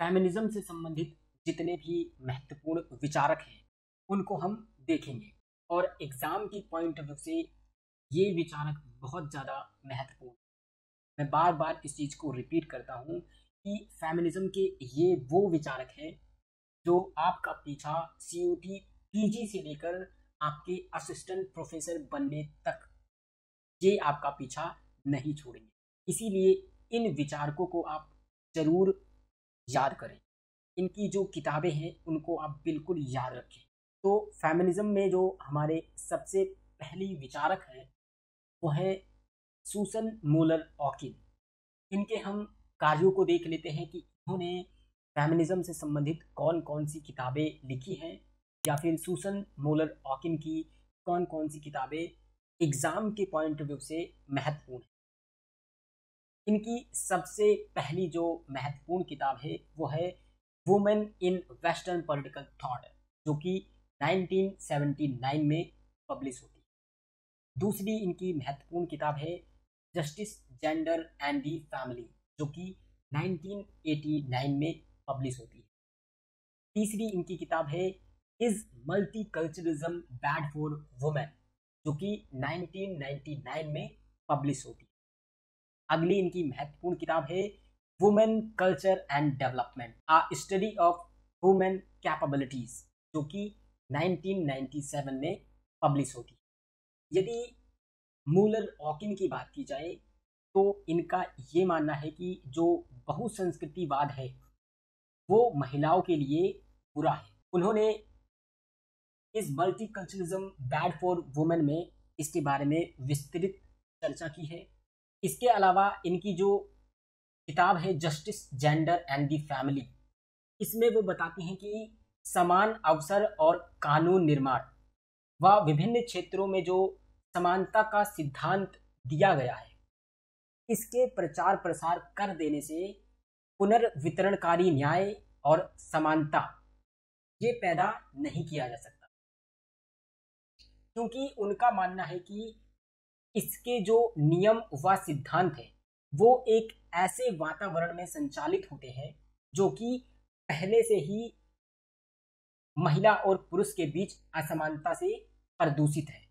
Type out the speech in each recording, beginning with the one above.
Feminism से संबंधित जितने भी महत्वपूर्ण विचारक हैं उनको हम देखेंगे और एग्जाम की पॉइंट ऑफ व्यू से ये विचारक बहुत ज़्यादा महत्वपूर्ण। मैं बार बार इस चीज़ को रिपीट करता हूँ कि फेमिनिज्म के ये वो विचारक हैं जो आपका पीछा CUT PG से लेकर आपके असिस्टेंट प्रोफेसर बनने तक ये आपका पीछा नहीं छोड़ेंगे। इसीलिए इन विचारकों को आप जरूर याद करें, इनकी जो किताबें हैं उनको आप बिल्कुल याद रखें। तो फेमिनिज्म में जो हमारे सबसे पहली विचारक हैं वो है सूसन मूलर ऑकिन। इनके हम कार्यों को देख लेते हैं कि इन्होंने फेमिनिज्म से संबंधित कौन कौन सी किताबें लिखी हैं या फिर सूसन मूलर ऑकिन की कौन कौन सी किताबें एग्जाम के पॉइंट ऑफ व्यू से महत्वपूर्ण है। इनकी सबसे पहली जो महत्वपूर्ण किताब है वो है women in western political thought, जो कि 1979 में पब्लिश होती है। दूसरी इनकी महत्वपूर्ण किताब है justice, gender and the family, जो कि 1989 में पब्लिश होती है। तीसरी इनकी किताब है is multiculturalism bad for women, जो कि 1999 में पब्लिश होती है। अगली इनकी महत्वपूर्ण किताब है women culture and development, a study of women capabilities, जो कि 1997 में पब्लिश होती है। यदि मूलर ऑकिन की बात की जाए तो इनका ये मानना है कि जो बहुसंस्कृतिवाद है वो महिलाओं के लिए बुरा है। उन्होंने इस मल्टीकल्चरलिज्म बैड फॉर वुमेन में इसके बारे में विस्तृत चर्चा की है। इसके अलावा इनकी जो किताब है justice, gender and the family, इसमें वो बताती हैं कि समान अवसर और कानून निर्माण व विभिन्न क्षेत्रों में जो समानता का सिद्धांत दिया गया है इसके प्रचार प्रसार कर देने से पुनर्वितरणकारी न्याय और समानता ये पैदा नहीं किया जा सकता, क्योंकि उनका मानना है कि इसके जो नियम व सिद्धांत है वो एक ऐसे वातावरण में संचालित होते हैं जो कि पहले से ही महिला और पुरुष के बीच असमानता से प्रदूषित है,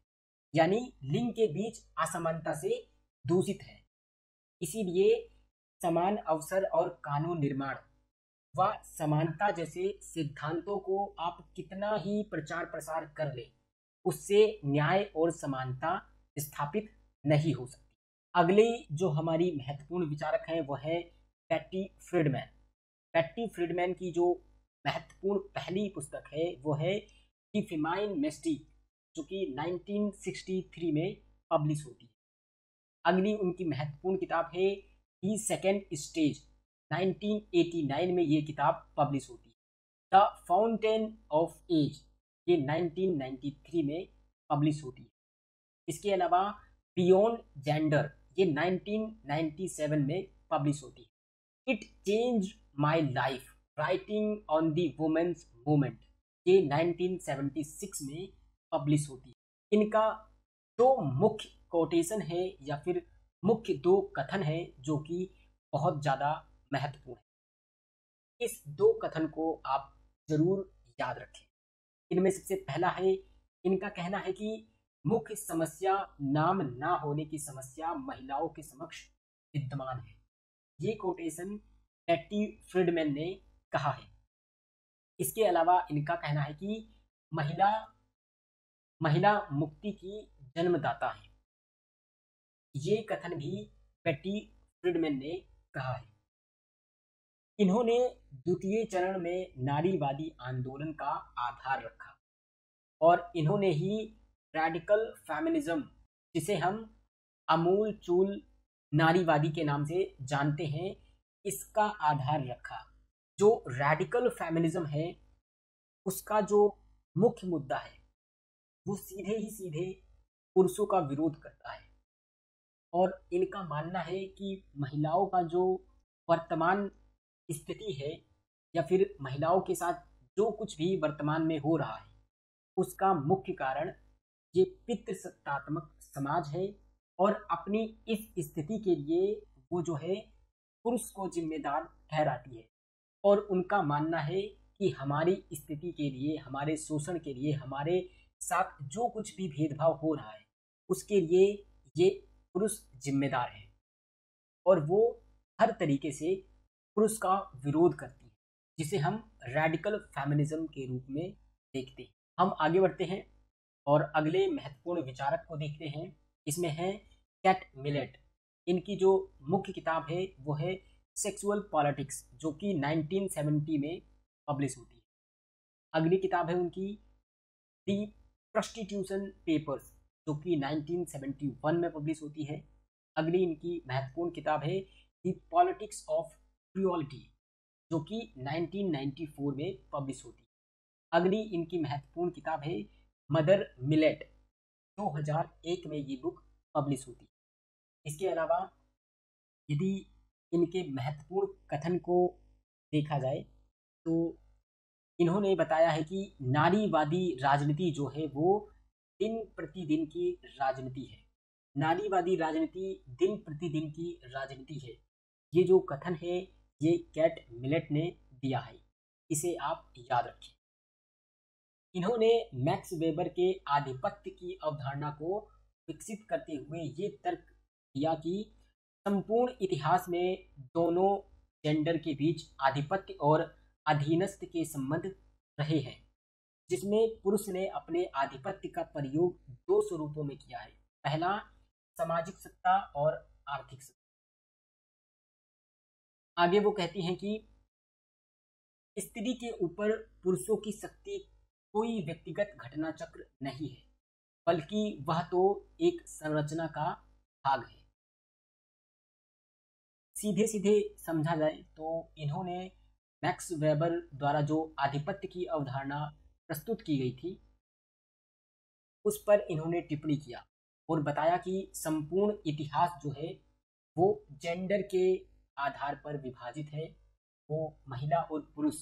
यानी लिंग के बीच असमानता से दूषित है। इसीलिए समान अवसर और कानून निर्माण व समानता जैसे सिद्धांतों को आप कितना ही प्रचार प्रसार कर ले उससे न्याय और समानता स्थापित नहीं हो सकती। अगली जो हमारी महत्वपूर्ण विचारक हैं वो है पैटी फ्रीडमैन। पैटी फ्रीडमैन की जो महत्वपूर्ण पहली पुस्तक है वो है द फेमाइन मिस्टिक, जो कि 1963 में पब्लिश होती है। अगली उनकी महत्वपूर्ण किताब है द सेकेंड स्टेज, 1989 में ये किताब पब्लिश होती है। द फाउंटेन ऑफ एज, ये 1993 में पब्लिश होती है। इसके अलावा बियॉन्ड जेंडर, ये 1997 में पब्लिश होती है। It change my life, writing on the women's movement, ये 1976 में पब्लिश होती है। इनका दो मुख्य कोटेशन है या फिर मुख्य दो कथन है जो कि बहुत ज़्यादा महत्वपूर्ण है। इस दो कथन को आप जरूर याद रखें। इनमें सबसे पहला है, इनका कहना है कि मुख्य समस्या नाम ना होने की समस्या महिलाओं के समक्ष विद्यमान है। ये कोटेशन पैटी फ्रीडमैन ने कहा है। इसके अलावा इनका कहना है कि महिला महिला मुक्ति की जन्मदाता है। ये कथन भी पैटी फ्रीडमैन ने कहा है। इन्होंने द्वितीय चरण में नारीवादी आंदोलन का आधार रखा और इन्होंने ही रैडिकल फेमिनिज्म, जिसे हम अमूल चूल नारीवादी के नाम से जानते हैं, इसका आधार रखा। जो रैडिकल फेमिनिज्म है उसका जो मुख्य मुद्दा है वो सीधे ही सीधे पुरुषों का विरोध करता है और इनका मानना है कि महिलाओं का जो वर्तमान स्थिति है या फिर महिलाओं के साथ जो कुछ भी वर्तमान में हो रहा है उसका मुख्य कारण ये पितृसत्तात्मक समाज है और अपनी इस स्थिति के लिए वो जो है पुरुष को जिम्मेदार ठहराती है। और उनका मानना है कि हमारी स्थिति के लिए, हमारे शोषण के लिए, हमारे साथ जो कुछ भी भेदभाव हो रहा है उसके लिए ये पुरुष जिम्मेदार है, और वो हर तरीके से पुरुष का विरोध करती है, जिसे हम रैडिकल फेमिनिज्म के रूप में देखते हैं। हम आगे बढ़ते हैं और अगले महत्वपूर्ण विचारक को देखते हैं। इसमें है कैट मिलेट। इनकी जो मुख्य किताब है वो है सेक्सुअल पॉलिटिक्स, जो कि 1970 में पब्लिश होती है। अगली किताब है उनकी दी प्रोस्टिट्यूशन पेपर्स, जो कि 1971 में पब्लिश होती है। अगली इनकी महत्वपूर्ण किताब है द पॉलिटिक्स ऑफ क्रूअल्टी, जो कि 1994 में पब्लिश होती है। अगली इनकी महत्वपूर्ण किताब है मदर मिलेट, 2001 में ये बुक पब्लिश होती है। इसके अलावा यदि इनके महत्वपूर्ण कथन को देखा जाए तो इन्होंने बताया है कि नारीवादी राजनीति जो है वो दिन प्रतिदिन की राजनीति है। नारीवादी राजनीति दिन प्रतिदिन की राजनीति है। ये जो कथन है ये कैट मिलेट ने दिया है, इसे आप याद रखें। इन्होंने मैक्स वेबर के आधिपत्य की अवधारणा को विकसित करते हुए ये तर्क दिया कि संपूर्ण इतिहास में दोनों जेंडर के बीच आधिपत्य और अधीनस्थ के संबंध रहे हैं, जिसमें पुरुष ने अपने आधिपत्य का प्रयोग दो स्वरूपों में किया है। पहला, सामाजिक सत्ता और आर्थिक सत्ता। आगे वो कहती हैं कि स्त्री के ऊपर पुरुषों की शक्ति कोई व्यक्तिगत घटना चक्र नहीं है, बल्कि वह तो एक संरचना का भाग है। सीधे सीधे समझा जाए तो इन्होंने मैक्स वेबर द्वारा जो आधिपत्य की अवधारणा प्रस्तुत की गई थी उस पर इन्होंने टिप्पणी किया और बताया कि संपूर्ण इतिहास जो है वो जेंडर के आधार पर विभाजित है। वो महिला और पुरुष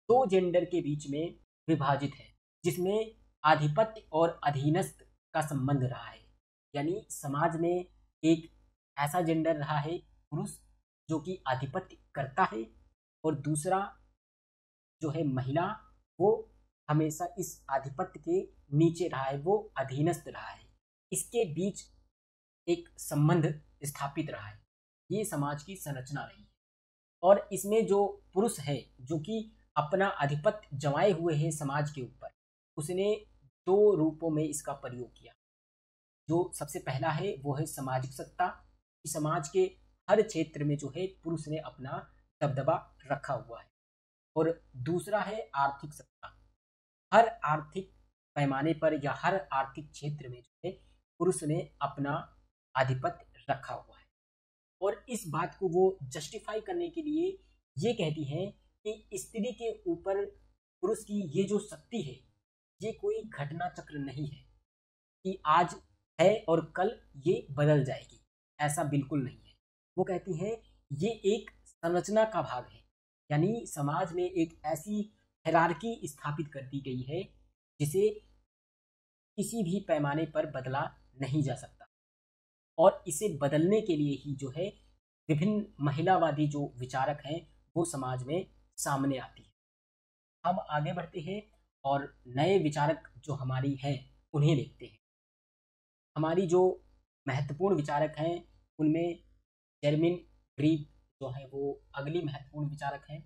दो जेंडर के बीच में विभाजित है, जिसमें आधिपत्य और अधीनस्थ का संबंध रहा है। यानी समाज में एक ऐसा जेंडर रहा है पुरुष जो कि आधिपत्य करता है, और दूसरा जो है महिला, वो हमेशा इस आधिपत्य के नीचे रहा है, वो अधीनस्थ रहा है। इसके बीच एक संबंध स्थापित रहा है। ये समाज की संरचना रही है। और इसमें जो पुरुष है जो कि अपना आधिपत्य जमाए हुए है समाज के ऊपर, उसने दो रूपों में इसका प्रयोग किया। जो सबसे पहला है वो है सामाजिक सत्ता, कि समाज के हर क्षेत्र में जो है पुरुष ने अपना दबदबा रखा हुआ है। और दूसरा है आर्थिक सत्ता। हर आर्थिक पैमाने पर या हर आर्थिक क्षेत्र में जो है पुरुष ने अपना आधिपत्य रखा हुआ है। और इस बात को वो जस्टिफाई करने के लिए ये कहती हैं कि स्त्री के ऊपर पुरुष की ये जो शक्ति है ये कोई घटना चक्र नहीं है कि आज है और कल ये बदल जाएगी, ऐसा बिल्कुल नहीं है। वो कहती हैं ये एक संरचना का भाग है। यानी समाज में एक ऐसी हायरार्की स्थापित कर दी गई है जिसे किसी भी पैमाने पर बदला नहीं जा सकता, और इसे बदलने के लिए ही जो है विभिन्न महिलावादी जो विचारक हैं वो समाज में सामने आती है। हम आगे बढ़ते हैं और नए विचारक जो हमारी हैं उन्हें देखते हैं। हमारी जो महत्वपूर्ण विचारक हैं उनमें जेरमिन ग्रीव जो है वो अगली महत्वपूर्ण विचारक हैं।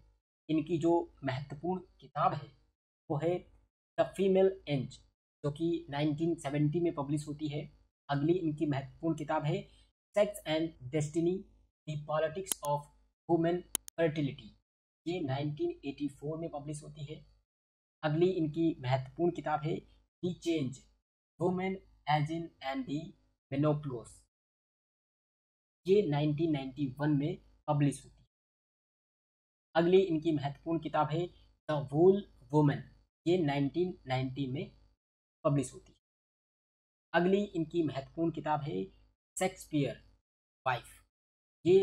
इनकी जो महत्वपूर्ण किताब है वो है द फीमेल एंज, जो कि 1970 में पब्लिश होती है। अगली इनकी महत्वपूर्ण किताब है sex and destiny, the politics of women fertility, ये 1984 में पब्लिश होती है। अगली इनकी महत्वपूर्ण किताब है the change, women aging and the menopause, ये 1991 में पब्लिश होती है। अगली इनकी महत्वपूर्ण किताब है द वूल वुमन, ये 1990 में पब्लिश होती है। अगली इनकी महत्वपूर्ण किताब है शेक्सपियर वाइफ, ये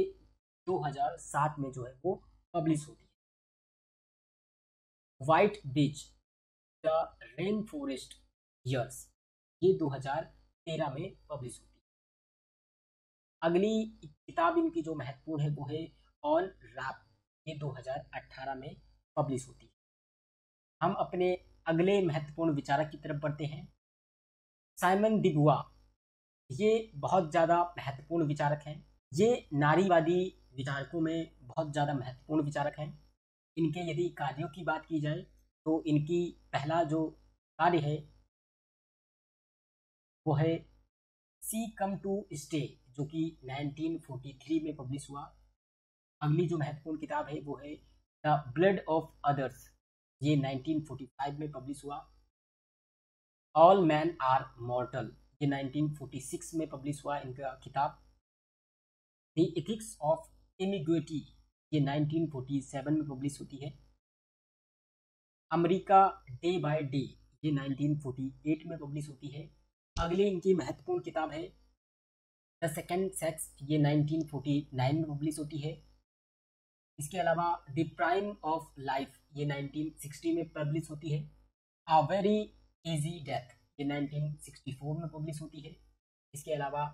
2007 में जो है वो पब्लिश होती है। White beach, the rain forest years, ये 2013 में पब्लिश होती है। अगली किताब इनकी जो महत्वपूर्ण है वो है ऑन रैप, ये 2018 में पब्लिश होती है। हम अपने अगले महत्वपूर्ण विचारक की तरफ बढ़ते हैं। साइमन दी बुआ, ये बहुत ज़्यादा महत्वपूर्ण विचारक हैं। ये नारीवादी विचारकों में बहुत ज़्यादा महत्वपूर्ण विचारक हैं। इनके यदि कार्यों की बात की जाए तो इनकी पहला जो कार्य है वो है सी कम टू स्टे, जो कि 1943 में पब्लिश हुआ। अगली जो महत्वपूर्ण किताब है वो है द ब्लड ऑफ अदर्स, ये 1945 में पब्लिश हुआ। ऑल मैन आर मॉर्टल, ये 1946 में पब्लिश हुआ इनका किताब। द एथिक्स ऑफ इमिग्विटी, ये 1947 में पब्लिश होती है। अमेरिका डे बाय डे, ये 1948 में पब्लिश होती है। अगली इनकी महत्वपूर्ण किताब है द सेकेंड सेक्स, ये 1949 में पब्लिश होती है। इसके अलावा द प्राइम ऑफ लाइफ, ये 1960 में पब्लिश होती है। आ वेरी इजी डेथ, ये 1964 में पब्लिश होती है। इसके अलावा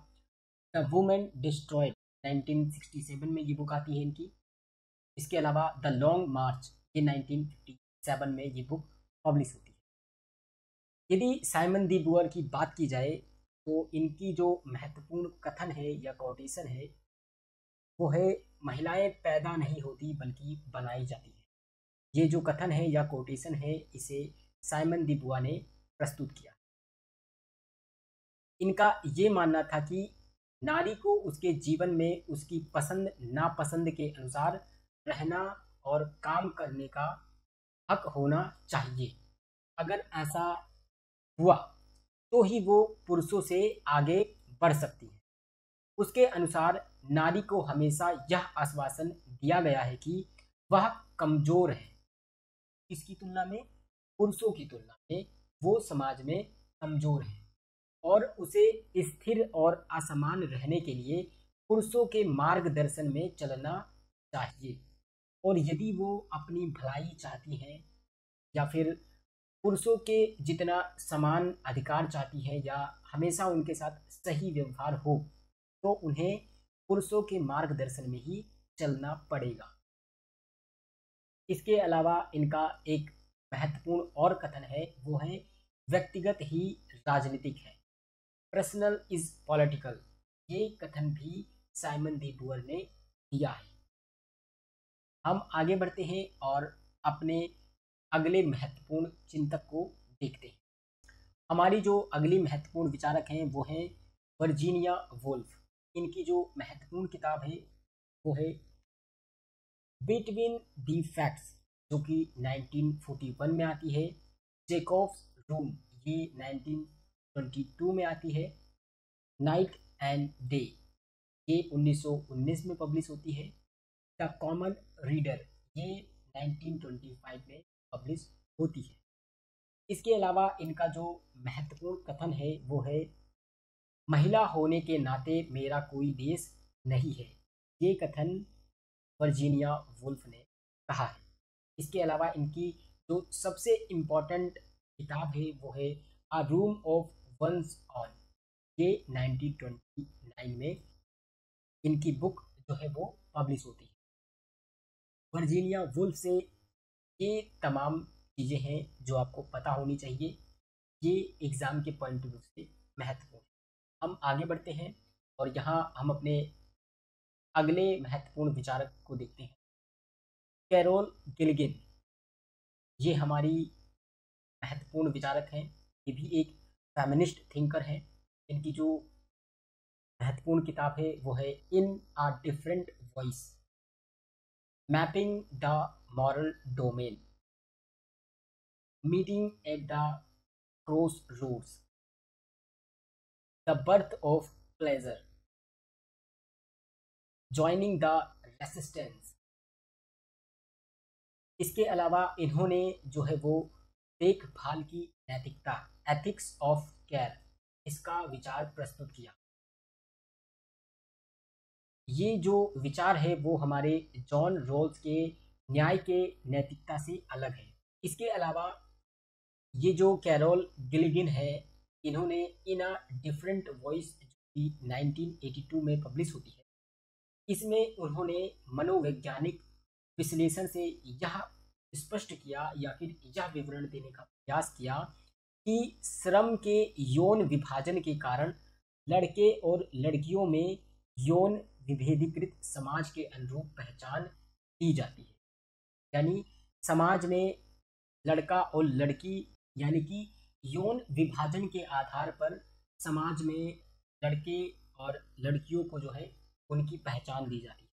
द वुमेन डिस्ट्रॉयड, 1967 में ये बुक आती है इनकी। इसके अलावा द लॉन्ग मार्च, ये 1957 में ये बुक पब्लिश होती है। यदि साइमन दी बुअर की बात की जाए तो इनकी जो महत्वपूर्ण कथन है या कोटेशन है वो है महिलाएं पैदा नहीं होती बल्कि बनाई जाती है। ये जो कथन है या कोटेशन है इसे साइमन दी बुआ ने प्रस्तुत किया। इनका ये मानना था कि नारी को उसके जीवन में उसकी पसंद नापसंद के अनुसार रहना और काम करने का हक होना चाहिए। अगर ऐसा हुआ तो ही वो पुरुषों से आगे बढ़ सकती है। उसके अनुसार नारी को हमेशा यह आश्वासन दिया गया है कि वह कमजोर है। किसकी तुलना में? पुरुषों की तुलना में वो समाज में कमजोर है और उसे स्थिर और असमान रहने के लिए पुरुषों के मार्गदर्शन में चलना चाहिए। और यदि वो अपनी भलाई चाहती हैं या फिर पुरुषों के जितना समान अधिकार चाहती है या हमेशा उनके साथ सही व्यवहार हो तो उन्हें पुरुषों के मार्गदर्शन में ही चलना पड़ेगा। इसके अलावा इनका एक महत्वपूर्ण और कथन है वो है व्यक्तिगत ही राजनीतिक है, पर्सनल इज पॉलिटिकल। ये कथन भी साइमन दी बुअर ने दिया है। हम आगे बढ़ते हैं और अपने अगले महत्वपूर्ण चिंतक को देखते हैं। हमारी जो अगली महत्वपूर्ण विचारक हैं वो हैं वर्जीनिया वुल्फ। इनकी जो महत्वपूर्ण किताब है वो है बिटवीन दी फैक्ट्स, जो कि 1941 में आती है। जेकॉब्स रूम, ये 1922 में आती है। नाइट एंड डे, ये 1919 में पब्लिश होती है। द कॉमन रीडर, ये 1925 में पब्लिश होती है। इसके अलावा इनका जो महत्वपूर्ण कथन है वो है महिला होने के नाते मेरा कोई देश नहीं है। ये कथन वर्जीनिया वुल्फ ने कहा है। इसके अलावा इनकी जो सबसे इम्पोर्टेंट किताब है वो है आ रूम ऑफ वंस ऑन, ये 1929 में इनकी बुक जो है वो पब्लिश होती है। वर्जीनिया वुल्फ से ये तमाम चीज़ें हैं जो आपको पता होनी चाहिए। ये एग्ज़ाम के पॉइंट ऑफ व्यू से महत्वपूर्ण है। हम आगे बढ़ते हैं और यहाँ हम अपने अगले महत्वपूर्ण विचारक को देखते हैं, कैरोल गिल्गिन। ये हमारी महत्वपूर्ण विचारक हैं। ये भी एक फेमिनिस्ट थिंकर हैं। इनकी जो महत्वपूर्ण किताब है वो है in a different voice, mapping the moral domain, meeting at the crossroads, the birth of pleasure, joining the resistance. इसके अलावा इन्होंने जो है वो देखभाल की नैतिकता, एथिक्स ऑफ केयर, इसका विचार प्रस्तुत किया। ये जो विचार है वो हमारे जॉन रोल्स के न्याय के नैतिकता से अलग है। इसके अलावा ये जो कैरोल गिल्गिन है इन्होंने इन अ डिफरेंट वॉइस, जो कि 1982 में पब्लिश होती है, इसमें उन्होंने मनोवैज्ञानिक विश्लेषण से यह स्पष्ट किया या फिर यह विवरण देने का प्रयास किया कि श्रम के यौन विभाजन के कारण लड़के और लड़कियों में यौन विभेदीकृत समाज के अनुरूप पहचान दी जाती है। यानी समाज में लड़का और लड़की यानी कि यौन विभाजन के आधार पर समाज में लड़के और लड़कियों को जो है उनकी पहचान दी जाती है।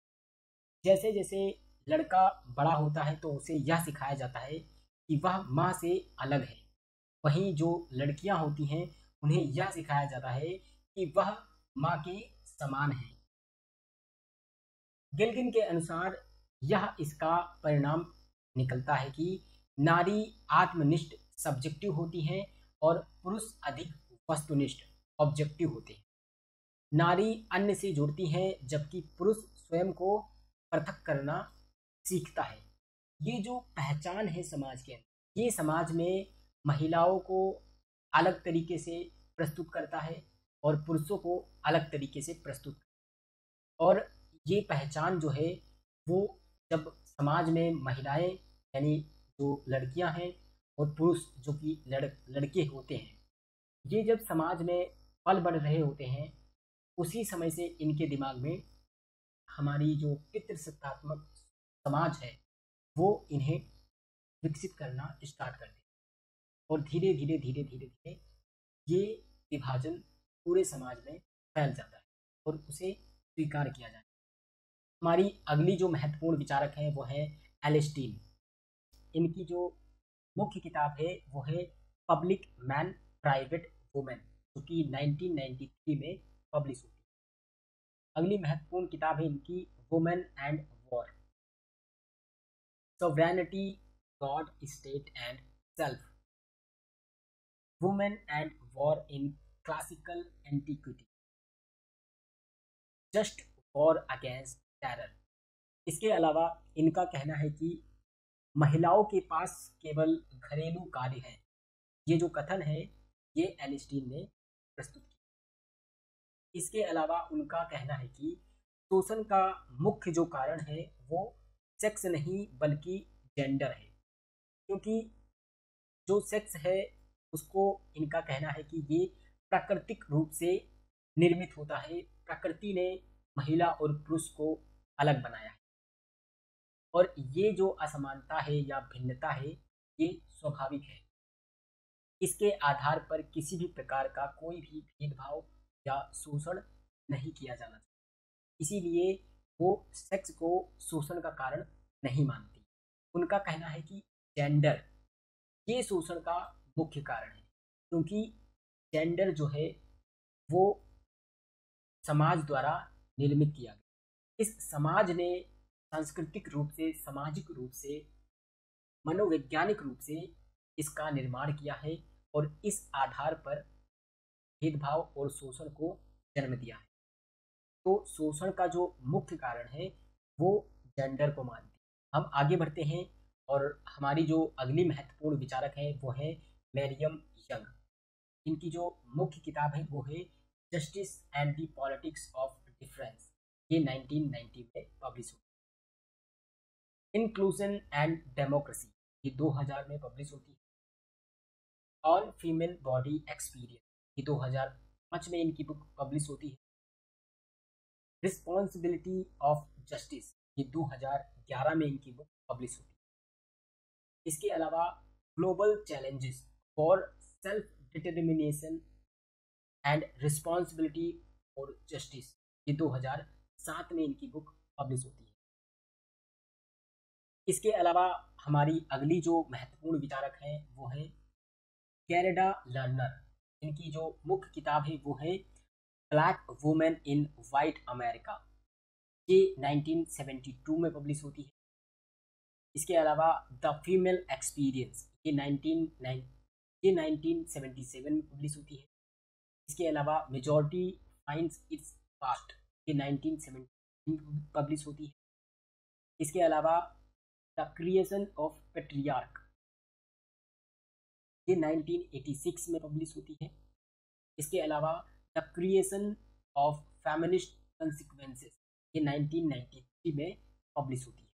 जैसे जैसे लड़का बड़ा होता है तो उसे यह सिखाया जाता है कि वह माँ से अलग है, वहीं जो लड़कियां होती हैं उन्हें यह सिखाया जाता है कि वह माँ के समान है। गिल्किन के अनुसार यह इसका परिणाम निकलता है कि नारी आत्मनिष्ठ सब्जेक्टिव होती हैं और पुरुष अधिक वस्तुनिष्ठ ऑब्जेक्टिव होते हैं। नारी अन्य से जुड़ती हैं जबकि पुरुष स्वयं को पृथक करना सीखता है। ये जो पहचान है समाज के अंदर, ये समाज में महिलाओं को अलग तरीके से प्रस्तुत करता है और पुरुषों को अलग तरीके से प्रस्तुत करता है। और ये पहचान जो है वो जब समाज में महिलाएं यानी जो लड़कियां हैं और पुरुष जो कि लड़के होते हैं, ये जब समाज में पल बढ़ रहे होते हैं उसी समय से इनके दिमाग में हमारी जो पितृसत्तात्मक समाज है वो इन्हें विकसित करना स्टार्ट कर देती है और धीरे धीरे धीरे धीरे धीरे ये विभाजन पूरे समाज में फैल जाता है और उसे स्वीकार किया जाता है। हमारी अगली जो महत्वपूर्ण विचारक हैं वो है एलिस्टीन। इनकी जो मुख्य किताब है वो है पब्लिक मैन प्राइवेट वुमेन, जो कि 1993 में पब्लिश हुई। अगली महत्वपूर्ण किताब है इनकी women and war, sovereignty God state and self, women and war in classical antiquity, just war against terror. इसके अलावा इनका कहना है कि महिलाओं के पास केवल घरेलू कार्य है। ये जो कथन है ये एलिस्टीन ने प्रस्तुत किया। इसके अलावा उनका कहना है कि शोषण का मुख्य जो कारण है वो सेक्स नहीं बल्कि जेंडर है, क्योंकि जो सेक्स है उसको इनका कहना है कि ये प्राकृतिक रूप से निर्मित होता है। प्रकृति ने महिला और पुरुष को अलग बनाया है और ये जो असमानता है या भिन्नता है ये स्वाभाविक है। इसके आधार पर किसी भी प्रकार का कोई भी भेदभाव या शोषण नहीं किया जाना चाहिए। इसीलिए वो सेक्स को शोषण का कारण नहीं मानती। उनका कहना है कि जेंडर ये शोषण का मुख्य कारण है, क्योंकि जेंडर जो है वो समाज द्वारा निर्मित किया गया। इस समाज ने सांस्कृतिक रूप से, सामाजिक रूप से, मनोवैज्ञानिक रूप से इसका निर्माण किया है और इस आधार पर भेदभाव और शोषण को जन्म दिया है। तो शोषण का जो मुख्य कारण है वो जेंडर को मानती है। हम आगे बढ़ते हैं और हमारी जो अगली महत्वपूर्ण विचारक है वो है मैरियम यंग। इनकी जो मुख्य किताब है वो है justice and the politics of difference. ये 1990 में पब्लिश हुई। इंक्लूजन एंड डेमोक्रेसी ये 2000 में पब्लिश होती है। ऑन फीमेल बॉडी एक्सपीरियंस ये 2005 में इनकी बुक पब्लिश होती है। रिस्पॉन्सिबिलिटी ऑफ जस्टिस ये 2011 में इनकी बुक पब्लिश होती है। इसके अलावा global challenges for self determination and responsibility for justice ये 2007 में इनकी बुक पब्लिश होती है। इसके अलावा हमारी अगली जो महत्वपूर्ण विचारक हैं वो है कैरेडा लर्नर। इनकी जो मुख्य किताब है वो है black women in white America. ये 1972 में पब्लिश होती है। इसके अलावा द फीमेल एक्सपीरियंस ये 1977 में पब्लिश होती है। इसके अलावा मेजॉरिटी फाइंड्स इट्स पास्ट ये 1970 में पब्लिश होती है। इसके अलावा द क्रिएशन ऑफ पेट्रियार्क ये 1986 में पब्लिश होती है। इसके अलावा the creation of feminist consequences ये 1993 में पब्लिश होती है।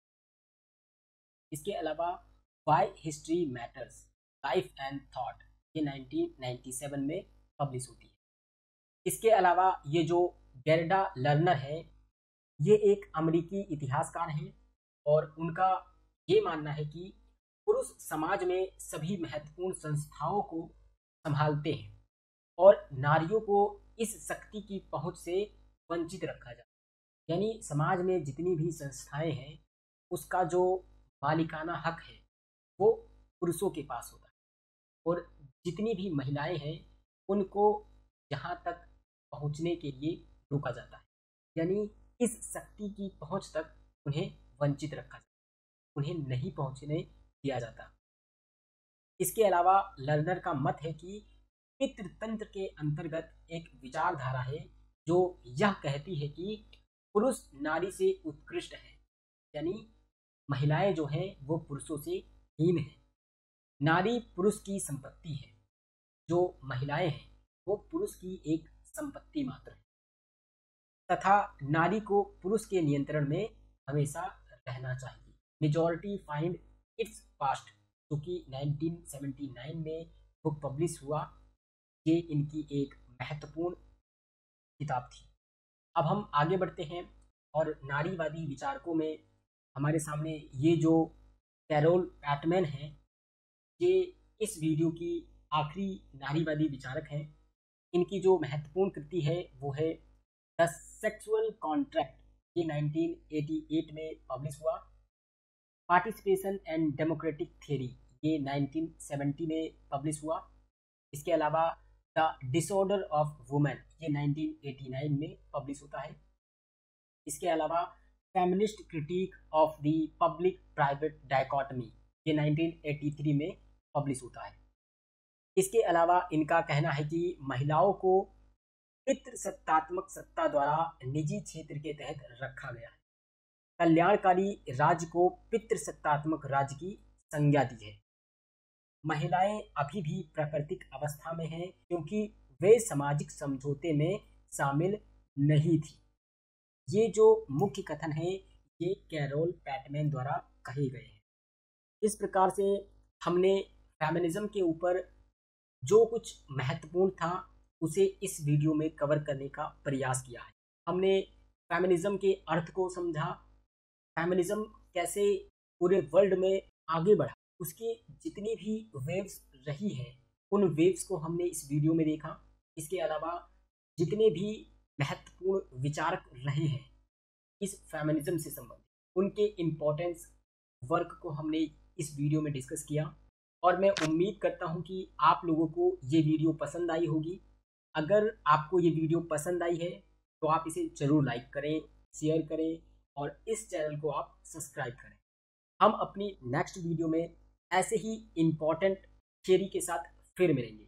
इसके अलावा why history matters, life and thought, ये 1997 में पब्लिश होती है। इसके अलावा ये जो गेर्डा लर्नर है, ये एक अमेरिकी इतिहासकार हैं और उनका ये मानना है कि पुरुष समाज में सभी महत्वपूर्ण संस्थाओं को संभालते हैं और नारियों को इस शक्ति की पहुंच से वंचित रखा जाता है। यानी समाज में जितनी भी संस्थाएं हैं उसका जो मालिकाना हक है वो पुरुषों के पास होता है और जितनी भी महिलाएं हैं उनको यहाँ तक पहुँचने के लिए रोका जाता है। यानी इस शक्ति की पहुँच तक उन्हें वंचित रखा जाता है, उन्हें नहीं पहुँचने दिया जाता। इसके अलावा लर्नर का मत है कि पितृतंत्र के अंतर्गत एक विचारधारा है जो यह कहती है कि पुरुष नारी से उत्कृष्ट है, यानी महिलाएं जो हैं वो पुरुषों से हीन है। नारी पुरुष की संपत्ति है, जो महिलाएं हैं वो पुरुष की एक संपत्ति मात्र है तथा नारी को पुरुष के नियंत्रण में हमेशा रहना चाहिए। मेजॉरिटी फाइंड इट्स पास्ट, जो कि 1979 में बुक पब्लिश हुआ, ये इनकी एक महत्वपूर्ण किताब थी। अब हम आगे बढ़ते हैं और नारीवादी विचारकों में हमारे सामने ये जो कैरोल पैटमैन हैं, ये इस वीडियो की आखिरी नारीवादी विचारक हैं। इनकी जो महत्वपूर्ण कृति है वो है द सेक्सुअल कॉन्ट्रैक्ट, ये 1988 में पब्लिश हुआ। पार्टिसिपेशन एंड डेमोक्रेटिक थ्योरी, ये 1970 में पब्लिश हुआ। इसके अलावा द डिसऑर्डर ऑफ वुमेन, ये 1989 में पब्लिश होता है। इसके अलावा feminist critic of the public private dichotomy, ये 1983 में पब्लिश होता है। इसके अलावा इनका कहना है कि महिलाओं को पितृसत्तात्मक सत्ता द्वारा निजी क्षेत्र के तहत रखा गया है। कल्याणकारी राज्य को पितृसत्तात्मक राज्य की संज्ञा दी है। महिलाएं अभी भी प्राकृतिक अवस्था में हैं क्योंकि वे सामाजिक समझौते में शामिल नहीं थी। ये जो मुख्य कथन है ये कैरोल पैटमैन द्वारा कहे गए हैं। इस प्रकार से हमने फेमिनिज्म के ऊपर जो कुछ महत्वपूर्ण था उसे इस वीडियो में कवर करने का प्रयास किया है। हमने फेमिनिज्म के अर्थ को समझा, फेमिनिज्म कैसे पूरे वर्ल्ड में आगे बढ़ा, उसकी जितनी भी वेव्स रही हैं उन वेव्स को हमने इस वीडियो में देखा। इसके अलावा जितने भी महत्वपूर्ण विचारक रहे हैं इस फेमिनिज्म से संबंधित उनके इम्पोर्टेंस वर्क को हमने इस वीडियो में डिस्कस किया और मैं उम्मीद करता हूं कि आप लोगों को ये वीडियो पसंद आई होगी। अगर आपको ये वीडियो पसंद आई है तो आप इसे ज़रूर लाइक करें, शेयर करें और इस चैनल को आप सब्सक्राइब करें। हम अपनी नेक्स्ट वीडियो में ऐसे ही इम्पोर्टेंट थियरी के साथ फिर मिलेंगे।